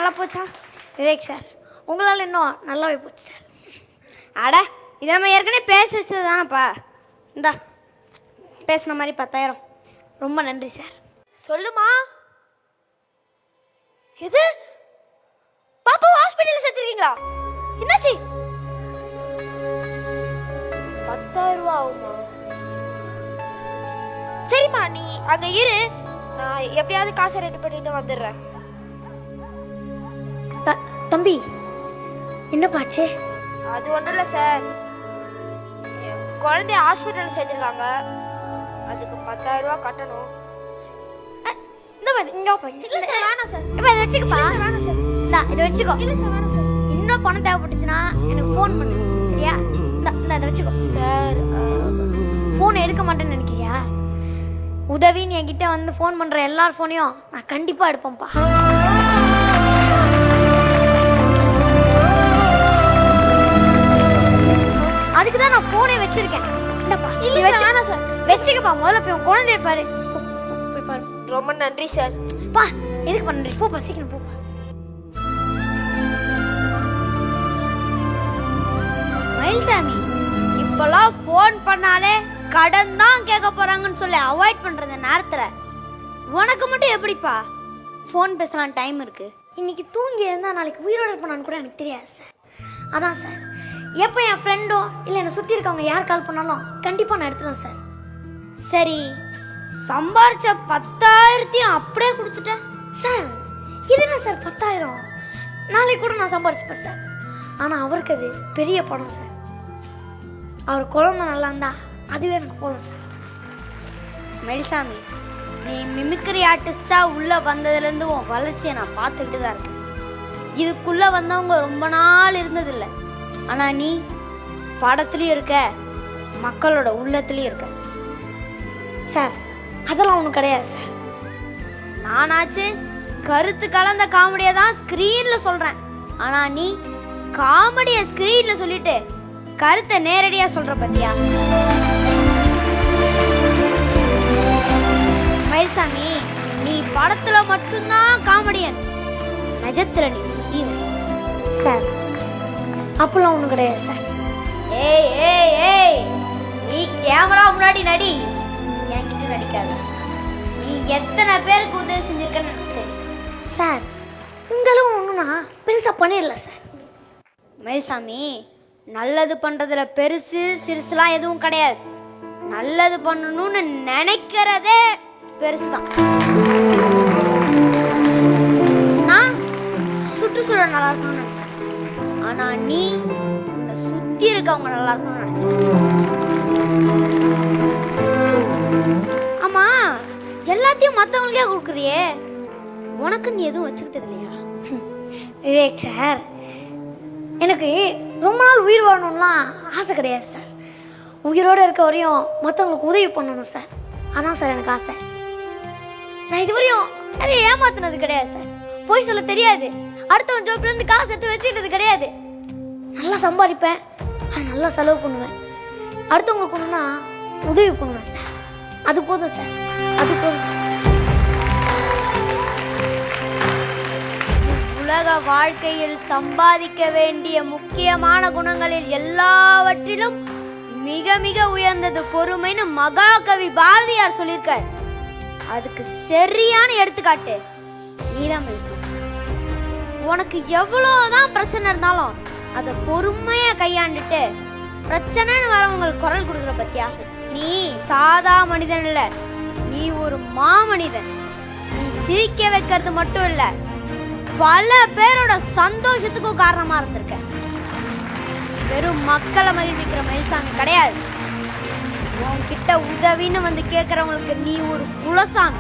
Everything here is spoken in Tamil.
நல்லா போச்சா? விவேக் சார், உங்களால் இன்னும் நல்லாவே போச்சு சார். அட, இதை நம்ம ஏற்கனவே பேச வச்சது தானப்பா. இந்தா பேசுன மாதிரி 10,000. ரொம்ப நன்றி சார். சொல்லுமா. எது? பாப்பா ஹாஸ்பிட்டல்ல சேர்த்திருக்கீங்களா? என்னாச்சு? 10,000 ரூபா ஆகுமா? சரிம்மா, நீ அங்க இரு, நான் எப்படியாவது காசை ரெடி பண்ணிட்டு வந்துடுறேன். தம்பி, என்னப்பாச்சு? அது ஒன்றும் இல்லை சார், என் குழந்தைய ஹாஸ்பிட்டலில் சேர்த்துருக்காங்க, அதுக்கு 10,000 ரூபா கட்டணும். இந்த மாதிரி இங்கே இல்லை சார், வேணாம் சார். இப்போ இதை வச்சுக்கப்பா. வேணாம் சார். இந்தா இதை வச்சுக்கோ. இல்லை சார், வேணாம் சார். இன்னும் பணம் தேவைப்பட்டுச்சுன்னா எனக்கு ஃபோன் பண்ணு, சரியா? இந்த இதை வச்சுக்கோ சார். ஃபோன் எடுக்க மாட்டேன்னு நினைக்கிறியா? உதவின்னு என்கிட்ட வந்து ஃபோன் பண்ணுற எல்லார் ஃபோனையும் நான் கண்டிப்பாக எடுப்பேன்ப்பா. அதுக்கு தான் நான் ஃபோனே வச்சிருக்கேன். என்னப்பா? இல்லை சார், வேணாம் சார். வச்சுக்கப்பா. முதல்ல போய் உன் குழந்தைய பாரு. போய் பாரு. ரொம்ப நன்றி சார். பா, எதுக்கு பண்ணுறீ? போப்பா, சீக்கிரம் போப்பா. மயில்சாமி, இப்பெல்லாம் ஃபோன் பண்ணாலே கடன் தான் கேட்க போறாங்கன்னு சொல்லி அவாய்ட் பண்ற நேரத்துல உனக்கு மட்டும் எப்படிப்பா ஃபோன் பேசலாம் டைம் இருக்கு? இன்னைக்கு தூங்கி இருந்தா நாளைக்கு உயிரோட இருப்பானு கூட எனக்கு தெரியாது சார். அதான் சார், எப்போ என் ஃப்ரெண்டோ இல்லை என்னை சுற்றி இருக்கவங்க யார் கால் பண்ணாலும் கண்டிப்பாக நான் எடுத்துருவேன் சார். சரி, சம்பாரிச்ச 10,000 அப்படியே கொடுத்துட்டேன் சார். இது என்ன சார் 10,000? நாளைக்கு கூட நான் சம்பாரிச்சுப்பேன் சார். ஆனால் அவருக்கு அது பெரிய படம் சார். அவர் குழந்தை நல்லா இருந்தா அதுவே எனக்கு போதும் சார். மெல்சாமி, நீ மிமிக்ரி ஆர்டிஸ்டாக உள்ளே வந்ததுலேருந்து உன் வளர்ச்சியை நான் பார்த்துக்கிட்டு தான் இருக்கேன். இதுக்குள்ளே வந்தவங்க ரொம்ப நாள் இருந்ததில்லை. ஆனால் நீ படத்துலேயும் இருக்க, மக்களோட உள்ளத்துலேயும் இருக்க சார். அதெல்லாம் ஒன்றும் கிடையாது சார். நானாச்சு கருத்து கலந்த காமெடியை தான் ஸ்க்ரீனில் சொல்கிறேன். ஆனால் நீ காமெடியை ஸ்க்ரீனில் சொல்லிட்டு கருத்தை நேரடியாக சொல்கிற பத்தியா? மயில்சாமி, நீ படத்தில் மட்டும்தான் காமெடியன், நிஜத்தில் நீ ஹீரோ சார். அப்பெல்லாம் ஒன்றும் கிடையாது சார். ஏய் ஏய் ஏய், நீ கேமரா முன்னாடி நடி, என்கிட்ட நடிக்காத. நீ எத்தனை பேருக்கு உதவி செஞ்சிருக்கன்னு தெரியும் சார். இந்த அளவு ஒன்றும் நான் பெருசாக பண்ணிடல சார். மயில்சாமி, நல்லது பண்ணுறதுல பெருசு சிறுசுலாம் எதுவும் கிடையாது. நல்லது பண்ணணும்னு நினைக்கிறதே பெருசு தான். நான் சுற்றுச்சூழல் நல்லா இருக்கணும்னு நினச்சேன். ஆனால் நீ உன்னை சுற்றி இருக்கவங்க நல்லா இருக்கணும்னு நினச்சேன். ஆமாம், எல்லாத்தையும் மற்றவங்களுக்கே கொடுக்குறியே, உனக்கு நீ எதுவும் வச்சுக்கிட்டது இல்லையா? விவேக் சார், எனக்கு ரொம்ப நாள் உயிர் வாழணும்லாம் ஆசை கிடையாது சார். உயிரோடு இருக்க வரையும் மற்றவங்களுக்கு உதவி பண்ணணும் சார். அதான் சார் எனக்கு ஆசை. நான் இதுவரையும் நிறைய ஏமாத்தினது கிடையாது சார். போய் சொல்ல தெரியாது. அடுத்தவன் ஜோப்லேருந்து காசு எடுத்து வச்சுக்கிட்டது கிடையாது. நல்லா சம்பாதிப்பேன், அது நல்லா செலவு பண்ணுவேன். அடுத்தவங்களுக்கு ஒன்றுனா உதவி பண்ணுவேன் சார். அது போதும் சார், அது போதும் சார். உலக வாழ்க்கையில் சம்பாதிக்க வேண்டிய முக்கியமான குணங்களில் எல்லாவற்றிலும் மிக மிக உயர்ந்தது பொறுமைன்னு மகாகவி பாரதியார் சொல்லியிருக்கார். அதுக்கு சரியான எடுத்துக்காட்டு நீதான் மயில்சாமி. உனக்கு எவ்வளோதான் பிரச்சனை இருந்தாலும் அதை பொறுமையா கையாண்டுட்டு பிரச்சனைன்னு வரவங்களுக்கு குரல் கொடுக்குற பத்தியா? நீ சாதா மனிதன் இல்ல, நீ ஒரு மாமனிதன். நீ சிரிக்க வைக்கிறது மட்டும் இல்ல, பல பேரோட சந்தோஷத்துக்கும் காரணமா இருந்திருக்க. வெறும் மக்களை மகிழ்விக்கிற மயில்சாமி கிடையாது. உன்கிட்ட உதவின்னு வந்து கேட்கறவங்களுக்கு நீ ஒரு குலசாமி.